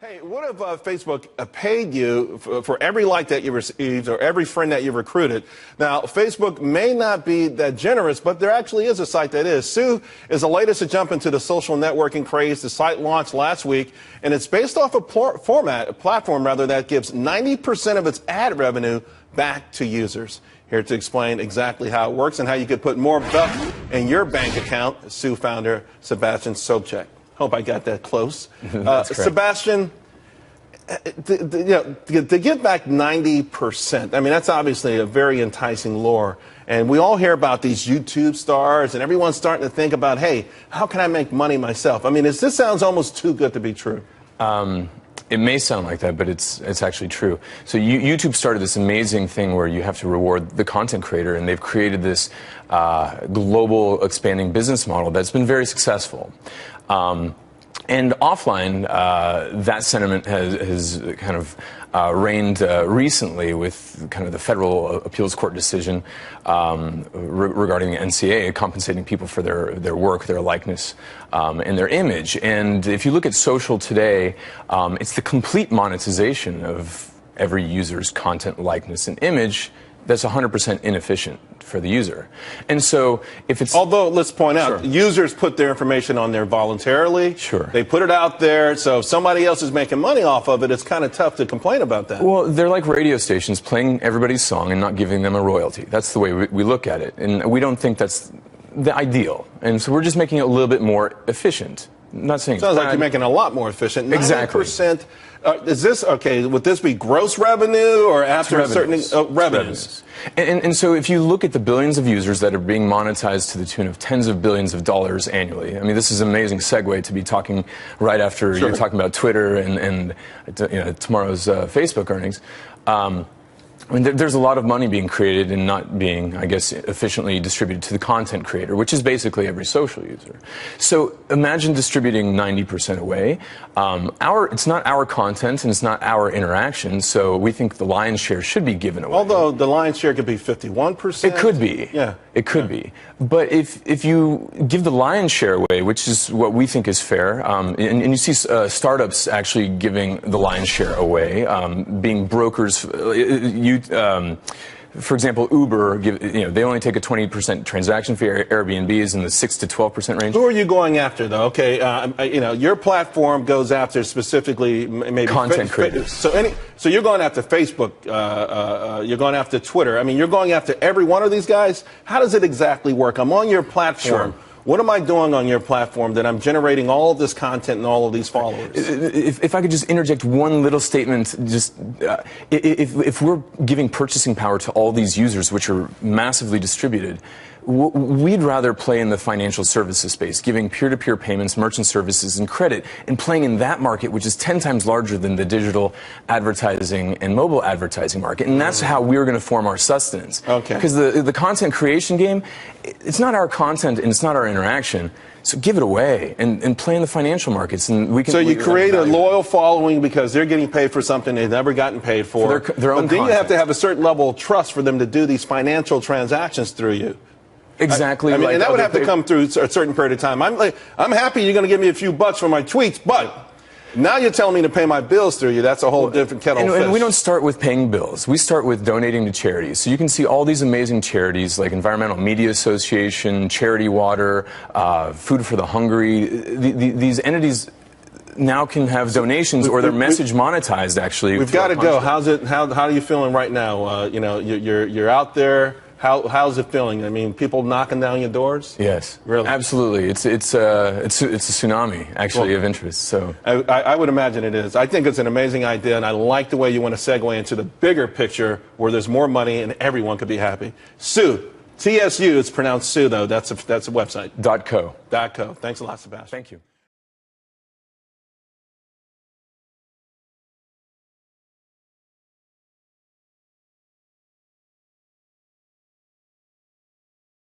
Hey, what if Facebook paid you for every like that you received or every friend that you recruited? Now, Facebook may not be that generous, but there actually is a site that is. Sue is the latest to jump into the social networking craze. The site launched last week, and it's based off a platform that gives 90% of its ad revenue back to users. Here to explain exactly how it works and how you could put more buck in your bank account, Sue founder Sebastian Sobczak. Hope I got that close. Sebastian, to give back 90%, I mean, that's obviously a very enticing lure. And we all hear about these YouTube stars, and everyone's starting to think about, hey, how can I make money myself? I mean, this sounds almost too good to be true. It may sound like that, but it's actually true. So YouTube started this amazing thing where you have to reward the content creator, and they've created this global expanding business model that's been very successful. And offline, that sentiment has kind of reigned recently with kind of the federal appeals court decision regarding the NCA compensating people for their work, their likeness, and their image. And if you look at social today, it's the complete monetization of every user's content, likeness, and image that's 100% inefficient for the user. And so if it's... Although, let's point out, users put their information on there voluntarily. Sure. They put it out there, so if somebody else is making money off of it, it's kind of tough to complain about that. Well, they're like radio stations playing everybody's song and not giving them a royalty. That's the way we look at it. And we don't think that's the ideal. And so we're just making it a little bit more efficient. I'm not saying sounds like you're making it a lot more efficient. 90%. Exactly. Is this, okay, would this be gross revenue or after revenues. certain revenues? And so if you look at the billions of users that are being monetized to the tune of tens of billions of dollars annually, I mean, this is an amazing segue to be talking right after you're talking about Twitter and tomorrow's Facebook earnings. I mean, there's a lot of money being created and not being, I guess, efficiently distributed to the content creator, which is basically every social user. So imagine distributing 90% away. It's not our content and it's not our interaction, so we think the lion's share should be given away. Although the lion's share could be 51%. It could be. Yeah. It could be. But if you give the lion's share away, which is what we think is fair, and you see startups actually giving the lion's share away, being brokers, for example, Uber, they only take a 20% transaction fee. Airbnb is in the 6 to 12% range. Who are you going after, though? Okay, your platform goes after specifically maybe content creators. So you're going after Facebook. You're going after Twitter. I mean, you're going after every one of these guys. How does it exactly work? I'm on your platform. Sure. What am I doing on your platform that I'm generating all of this content and all of these followers? If I could just interject one little statement, just if we're giving purchasing power to all these users, which are massively distributed, we'd rather play in the financial services space, giving peer-to-peer payments, merchant services, and credit, and playing in that market, which is 10 times larger than the digital advertising and mobile advertising market. And that's how we're going to form our sustenance. Okay. Because the content creation game, it's not our content and it's not our interaction. So give it away and play in the financial markets, and we can. So you create a loyal following because they're getting paid for something they've never gotten paid for. Their own but then content. you have to have a certain level of trust for them to do these financial transactions through you. Exactly. I mean, and that would have to come through a certain period of time. I'm happy you're going to give me a few bucks for my tweets, but now you're telling me to pay my bills through you. That's a whole different kettle of fish. And we don't start with paying bills. We start with donating to charities. So you can see all these amazing charities like Environmental Media Association, Charity Water, Food for the Hungry. These entities now can have donations or their message monetized, actually. We've got to go. How are you feeling right now? You're out there. How's it feeling? I mean, people knocking down your doors? Yes, really, absolutely. It's a tsunami actually of interest. So I would imagine it is. I think it's an amazing idea, and I like the way you want to segue into the bigger picture where there's more money and everyone could be happy. Sue, TSU. It's pronounced Sue though. That's a website. .co. .co. Thanks a lot, Sebastian. Thank you.